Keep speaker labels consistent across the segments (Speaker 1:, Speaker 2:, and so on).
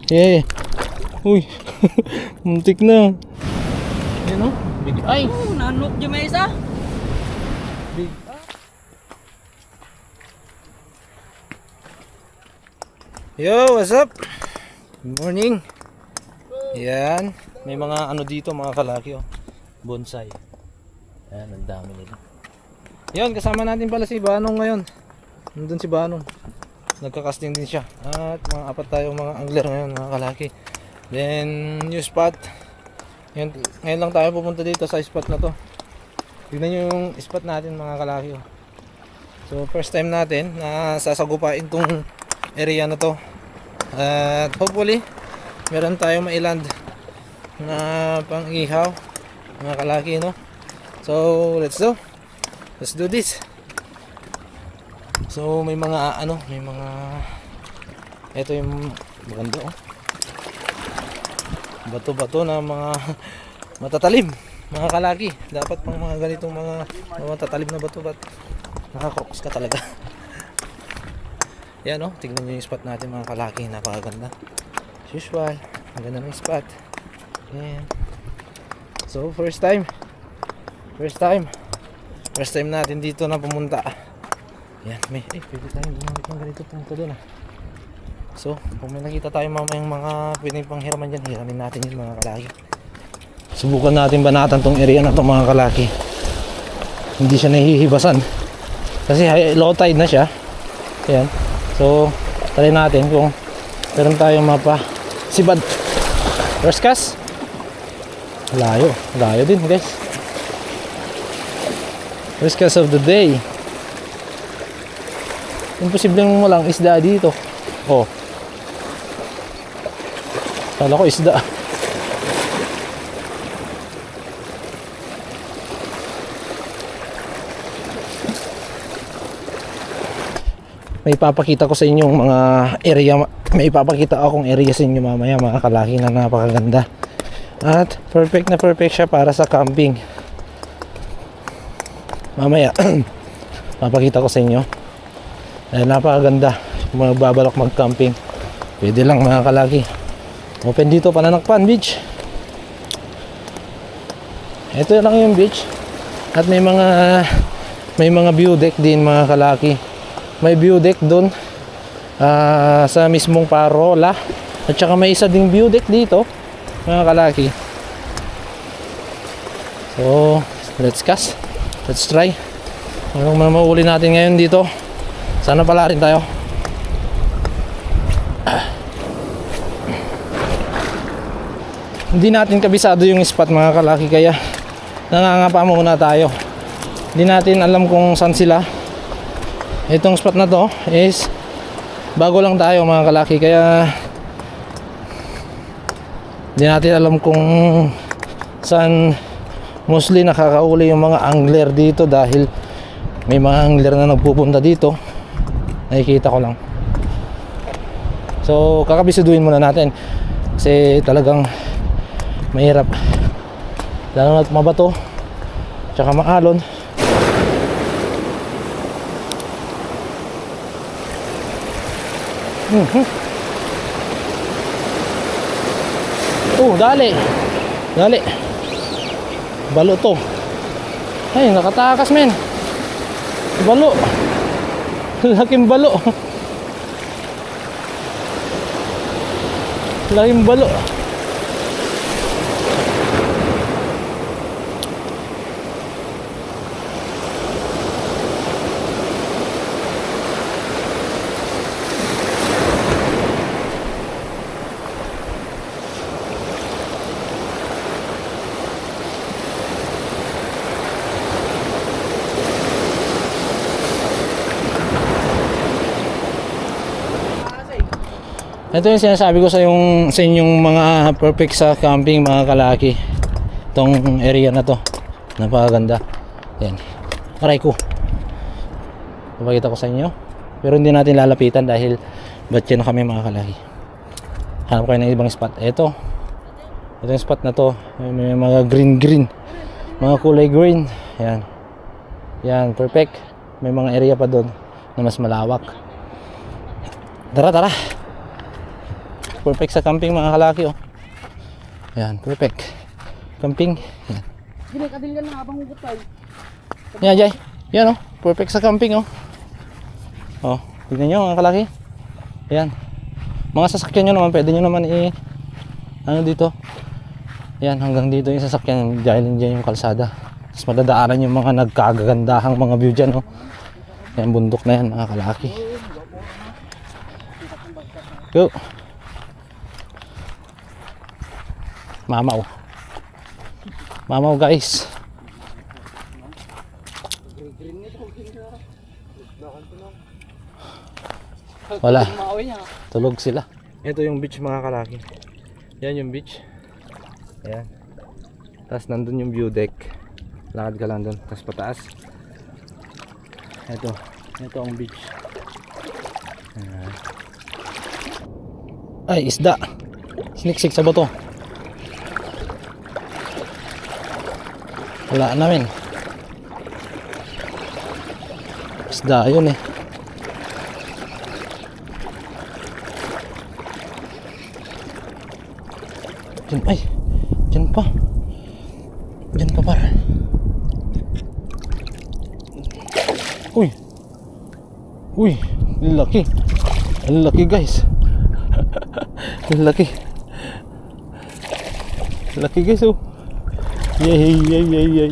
Speaker 1: Eh. Uy. Muntik na. Yan o. Big ay.
Speaker 2: Nanok dyan may isa.
Speaker 1: Big. Yo, what's up? Good morning. Yan. May mga ano dito mga kalaki oh. Bonsai. Ayan, ang dami nila. Yan, kasama natin pala si Banong ngayon. Nandun si Banong. Nagka-casting din siya. At mga apat tayong mga angler ngayon mga kalaki. Then, new spot. Yan, ngayon lang tayo pupunta dito sa spot na to. Tignan nyo yung spot natin mga kalaki oh. So, first time natin na sasagupain tong area na to. At hopefully, meron tayong mailand na pang-ihaw mga kalaki no. So, let's do this. So may mga ano, may mga ito yung maganda oh. Bato-bato na mga matatalim mga kalaki. Dapat pang mga ganitong mga matatalim na bato bat nakakroks ka talaga. Yan oh, tignan niyo yung spot natin mga kalaki, napakaganda. As usual, ang ganda ng spot. Yan. So first time natin dito na pumunta. Yan, may pwede tayong gumamit ng ganito pumunta doon ah. So, kung may nakita tayo mamayang mga pwedeng panghiraman dyan, hiramin natin yun mga kalaki. Subukan natin banatan tong area na to mga kalaki. Hindi siya nahihibasan kasi low tide na siya. Yan. So, try natin kung meron tayong mapa sibad. First cast. Layo din guys. First cast of the day. Imposibleng walang isda dito. Oh. Kala ko isda. May ipapakita ko sa inyo mga area. May ipapakita akong area sa inyo mamaya mga kalaki na napakaganda. At perfect na perfect siya para sa camping. Mamaya papakita ko sa inyo. Napakaganda. Kung magbabalak mag-camping, pwede lang mga kalaki. Open dito, Pananakpan Beach. Ito lang yung beach. At may mga view deck din mga kalaki. May view deck doon sa mismong Parola. At saka may isa ding view deck dito mga kalaki. So let's cast. Let's try. Anong mamahuli natin ngayon dito? Sana pala rin tayo. Hindi natin kabisado yung spot mga kalaki, kaya nangangapa muna tayo. Hindi natin alam kung saan sila. Itong spot na to is bago lang tayo mga kalaki, kaya hindi natin alam kung saan mostly nakakauli yung mga angler dito, dahil may mga angler na nagpupunta dito. Nakikita ko lang. So kakabisiduhin muna natin kasi talagang mahirap, lalo na't mabato tsaka maalon. Dali balo to. Ay, nakatakas men. Balo. Laking balo. Laking balo. Ito yung sinasabi ko sa inyong mga perfect sa camping mga kalaki. Itong area na to, napakaganda. Yan, aray ko, papakita ko sa inyo, pero hindi natin lalapitan dahil batya na kami mga kalaki. Hanap kayo ng ibang spot. Ito yung spot na to, may mga green, mga kulay green. Yan, perfect. May mga area pa doon na mas malawak. Tara. perfect sa camping mga kalaki oh. Yan, perfect. Camping. Yan.
Speaker 2: Gini kadilyan na habang hugot tayo.
Speaker 1: Yan, Jay. Yan oh, perfect sa camping oh. Oh, tignan nyo mga kalaki. Yan. Mga sasakyan nyo naman, pwede nyo naman ano dito. Yan, hanggang dito yung sasakyan dahil dyan yung kalsada. Tapos madadaanan yung mga nagkagagandahang mga view dyan oh. Yan, bundok na yan mga kalaki. Go. Mamaw. Mamaw guys. Wala. Tulog sila. Ito yung beach mga kalaki. Yan yung beach. Ayan. Tapos nandun yung view deck. Lakad ka lang dun. Tapos pataas. Ito. Ito ang beach. Ayan. Ay, isda. Siniksik sa bato. Wala namin. Isda, ayun eh. Diyan, ay. Diyan pa. Diyan pa par. Uy. Uy, laki. Laki guys. Laki. Laki guys oh. Yay, yay, yay, yay.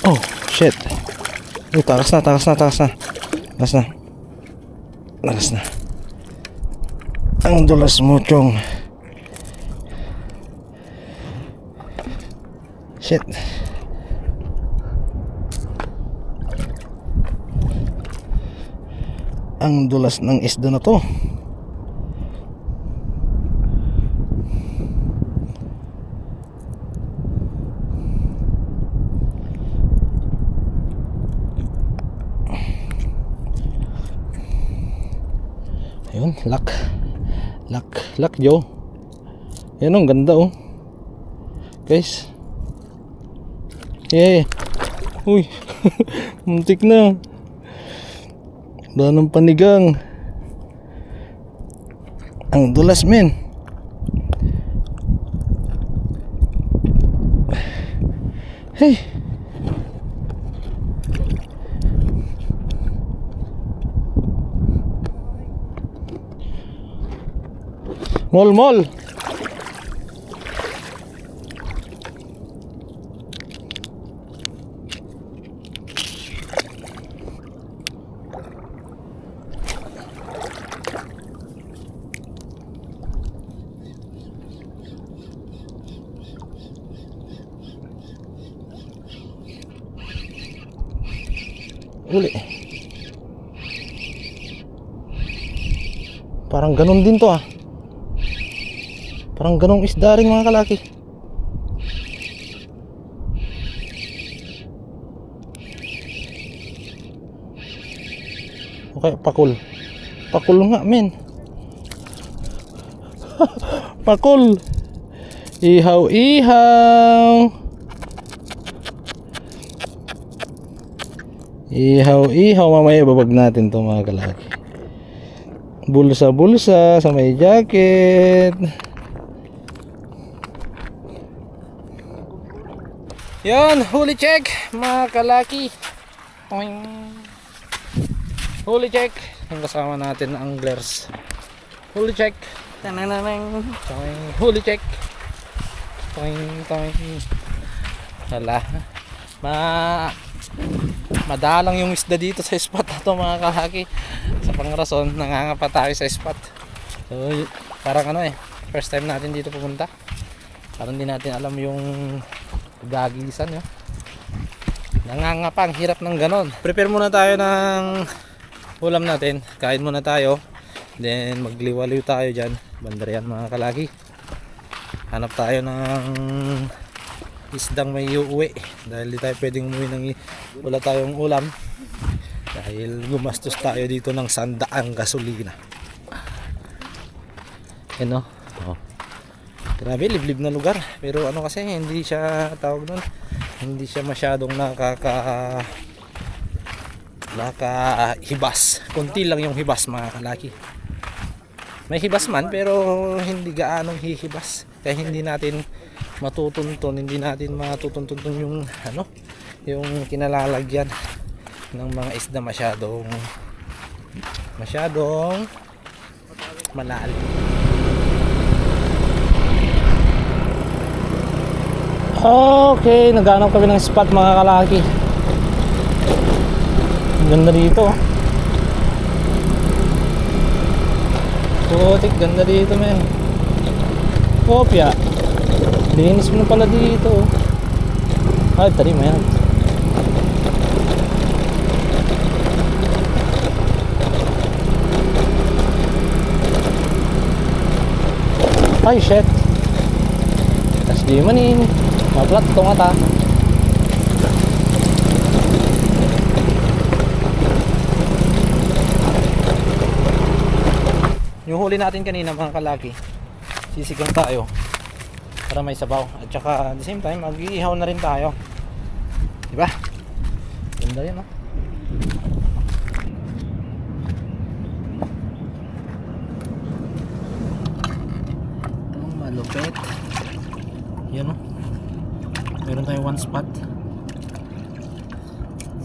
Speaker 1: Oh, shit. Takas na, takas na, takas na. Takas na. Takas na. Ang dulas mo, chong. Shit. Ang dulas ng isda na to. Ayun, lock Joe. Yan ang ganda oh. Guys. Yeah. Uy. Muntik na. Wala ng panigang. Ang dulas men. Hey. Mol. Uli. Parang ganun din to ah. Parang ganong isda rin mga kalaki. Okay, pakul. Pakul nga men. Pakul. Ihaw. Ihaw, mamaya babag natin to mga kalaki. Bulsa sa may jacket. Yan, huli check mga kalaki. Huli check. Ang kasama natin ang anglers. Huli check. Huli check. Hala. Madalang yung isda dito sa spot na to mga kalaki. Sa pangrason, nangangapa tayo sa spot. So, parang first time natin dito pumunta. Parang hindi natin alam yung gagisan yun. Nangangapa, ang hirap ng ganon. Prepare muna tayo ng ulam natin. Kain muna tayo. Then magliwaliw tayo dyan. Bandarian mga kalaki. Hanap tayo ng isdang may uuwi. Dahil di tayo pwedeng umuwi ng wala tayong ulam. Dahil gumastos tayo dito ng 100 gasolina. Yan o. Oh. Grabe, liblib na lugar. Pero kasi hindi siya tawag nun. Hindi siya masyadong Nakahibas. Kunti lang yung hibas mga kalaki. May hibas man pero hindi gaanong hihibas. Kaya hindi natin matutuntun, hindi natin matutuntun yung ano, yung kinalalagyan ng mga isda masyadong malalim. Okay, naghanap kami ng spot mga kalaki. Ganda dito. Putik, ganda dito men. Kopya. Linis mo na pala dito. Ay, tari mo yan. Ay, shit. Tas di manin. Maplat itong ata. Yung huli natin kanina mga kalaki, sisigang tayo para may sabaw. At saka at the same time, mag-iihaw na rin tayo. Diba? Ganda yun, no? Itong malupit. Yan, no? Meron tayong one spot.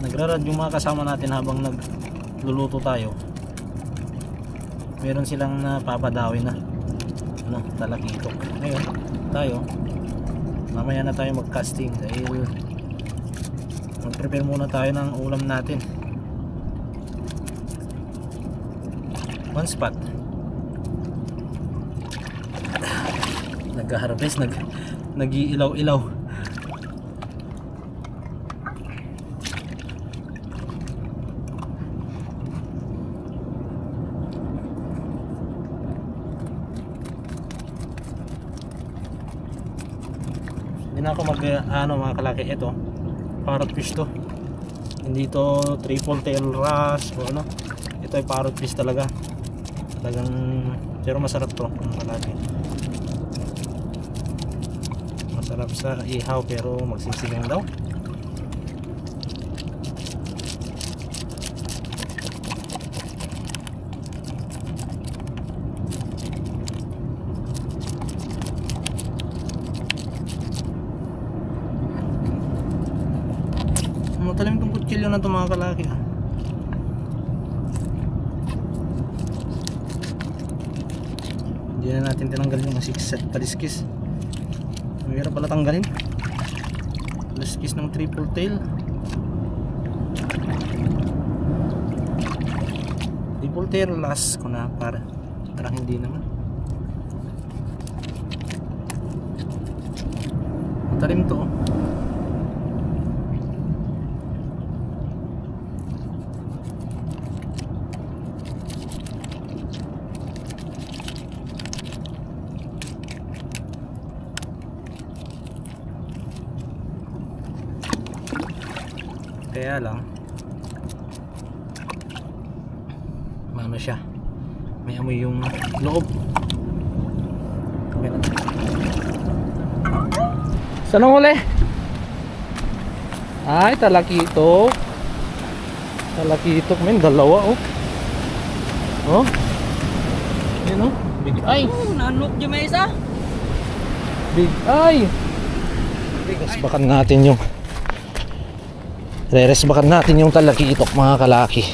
Speaker 1: Nagrarad yung mga kasama natin habang nagluluto tayo. Meron silang napapadawi na ano, talakitok. Ngayon tayo, mamaya na tayo mag casting dahil mag prepare muna tayo ng ulam natin. One spot. Nag-harvest, nag-iilaw-ilaw. Hindi na ako mga kalaki. Ito parrot fish to, hindi to triple tail wrasse o ano. Ito ay parrot fish talaga, talagang, pero masarap to mga kalaki. Masarap sa ihaw pero magsisigang daw. Matalim itong kutsilyo na ito mga kalaki. Hindi na natin tinanggalin yung paliskis. Mahirap pala tanggalin paliskis ng triple tail. Triple tail last ko na parang hindi naman. Matalim to. Kaya lang ano siya, may amoy yung loob. Okay na. Saan ang huli? Ay, talakitok. Talakitok men, dalawa oh. Oh. Yun oh, big eye.
Speaker 2: Nanok dyan may isa.
Speaker 1: Big eye. Resbakan natin yung Re-resbakan natin yung talakitok mga kalaki.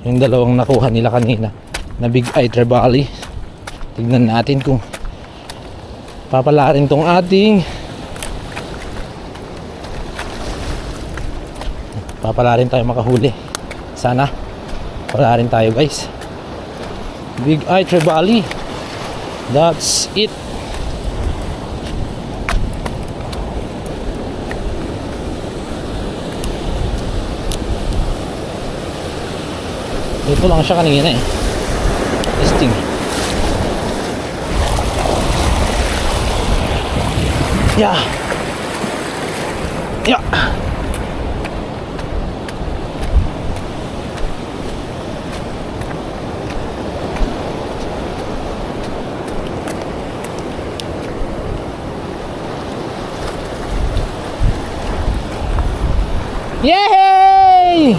Speaker 1: Yung dalawang nakuha nila kanina na big eye trevally. Tignan natin kung papalarin tong ating papalarin tayo makahuli. Sana papalarin tayo guys. Big eye trevally. That's it. Dito lang siya kanina eh. Testing. Yeah. Yeah. Yay!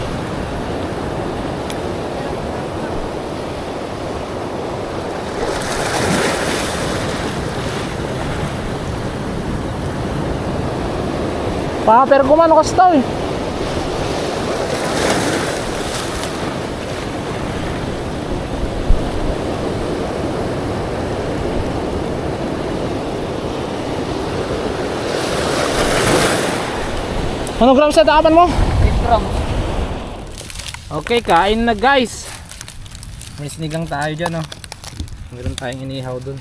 Speaker 1: Paper ko man kasi tao eh. Ano grams na takapan mo?
Speaker 2: 8 grams.
Speaker 1: Okay, kain na guys. May sinigang tayo dyan oh. Meron tayong inihaw dun.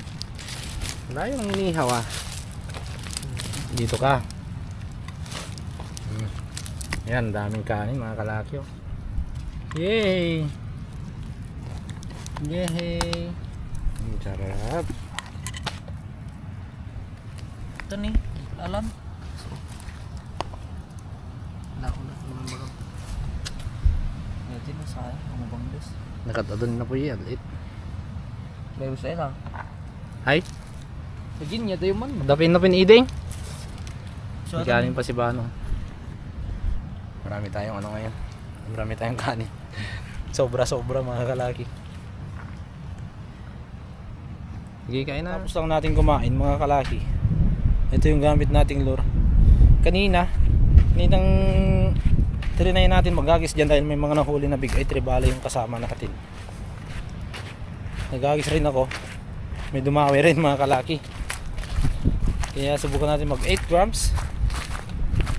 Speaker 1: Wala yung inihaw ah. Dito ka. Yan, daming kanin mga kalaki oh. Yay! Yay! Sarap.
Speaker 2: Ito ni, alam. Nakulat naman baga. Ngayon na sa akin, umubang des.
Speaker 1: Nakatadon na po yan.
Speaker 2: May usay lang.
Speaker 1: Hi?
Speaker 2: Sige niya, tayo man.
Speaker 1: Dapin na piniding.
Speaker 2: So,
Speaker 1: May kanin pa si Bano. Marami tayong ano ngayon. Marami tayong kanin. Sobra-sobra mga kalaki. Sige, kain na. Tapos lang natin kumain mga kalaki. Ito yung gamit nating lure. Kaninang trinay natin magagis dyan dahil may mga nahuli na big eye tribala yung kasama natin. Nagagis rin ako. May dumawi rin mga kalaki. Kaya subukan natin mag 8 grams.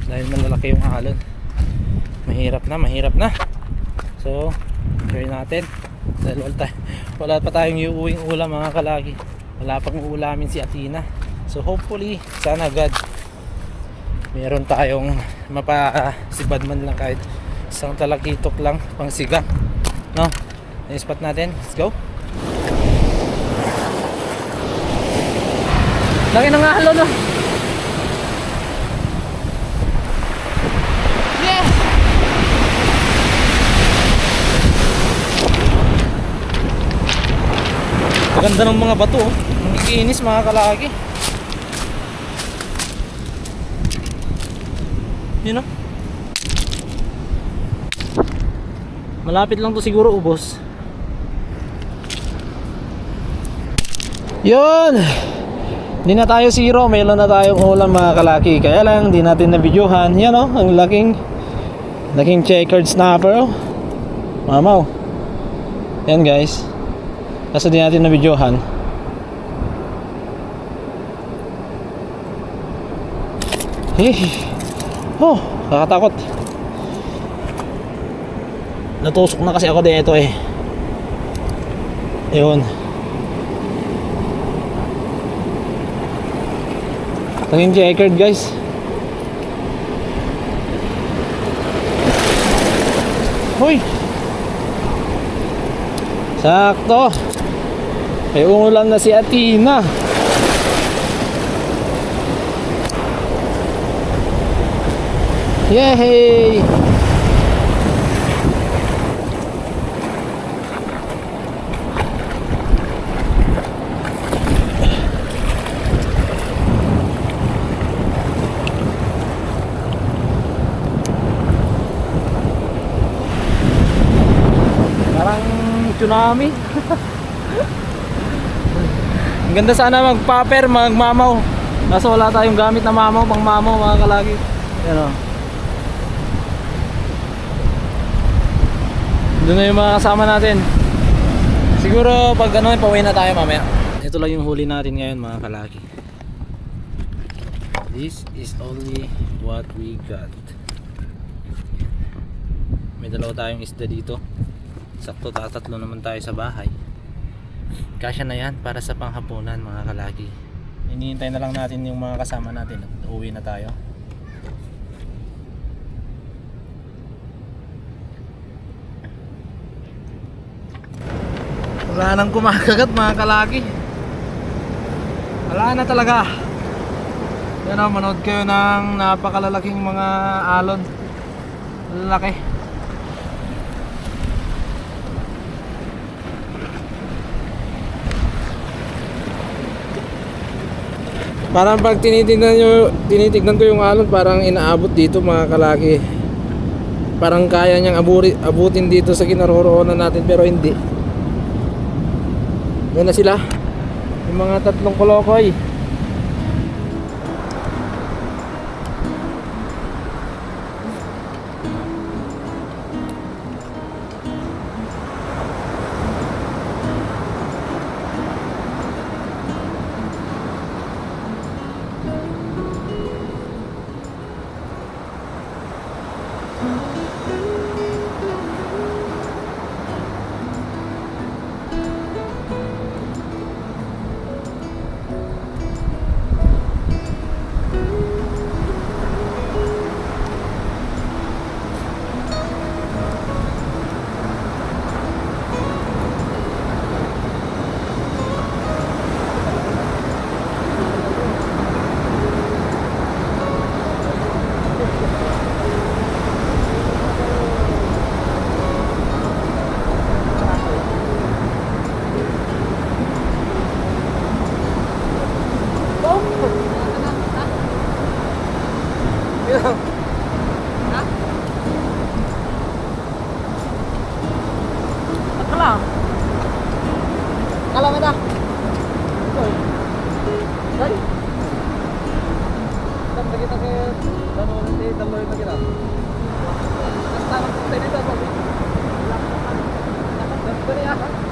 Speaker 1: Dahil malalaki yung alon. Mahirap na. So, try natin. Dahil wala pa tayong iuwing ulam mga kalaki. Wala pang uulamin si Athena. So hopefully, sana God, meron tayong mapasibad man lang kahit isang talakitok lang pang siga. No? Na-spot natin. Let's go. Laki ng ahalo no. Yeah. Maganda ng mga bato oh. Ang ikinis mga kalaki. Yun know? Malapit lang to siguro ubos. Yun. Hindi na tayo zero, meron na tayong ulam mga kalaki. Kaya lang hindi natin na-videohan. Yan oh, ang laking checkered snapper oh. Mamaw. Yan guys. Kaso di natin na-videohan. Oh, kakatakot. Natusok na kasi ako dito eh. Ayun. Tanging checkered guys. Hoy. Sakto. May umulan na si Athena. Yay! Parang tsunami. Ang ganda sana mag-paper, mag-mamaw. Kaso wala tayong gamit na mamaw, pang mamaw mga kalaki. Yan o. Doon na yung mga kasama natin. Siguro pag ano, pauwi na tayo mamaya. Ito lang yung huli natin ngayon mga kalaki. This is only what we got. May dalawa tayong isda dito. Sakto tatatlo naman tayo sa bahay. Kasya na yan para sa panghapunan mga kalaki. Hinihintay na lang natin yung mga kasama natin at uwi na tayo. Wala nang kumakagat mga kalaki. Wala na talaga. Yan o, manood kayo ng napakalalaking mga alon. Lalaki. Parang pag tinitignan ko yung alon, parang inaabot dito mga kalaki. Parang kaya niyang abutin dito sa kinaroroonan natin, pero hindi. Yan na sila, yung mga tatlong kolokoy.
Speaker 2: Kita kita ke dalawa nanti dalawa lagi lah. Sekarang kita ini dah bagus. Dan beri apa?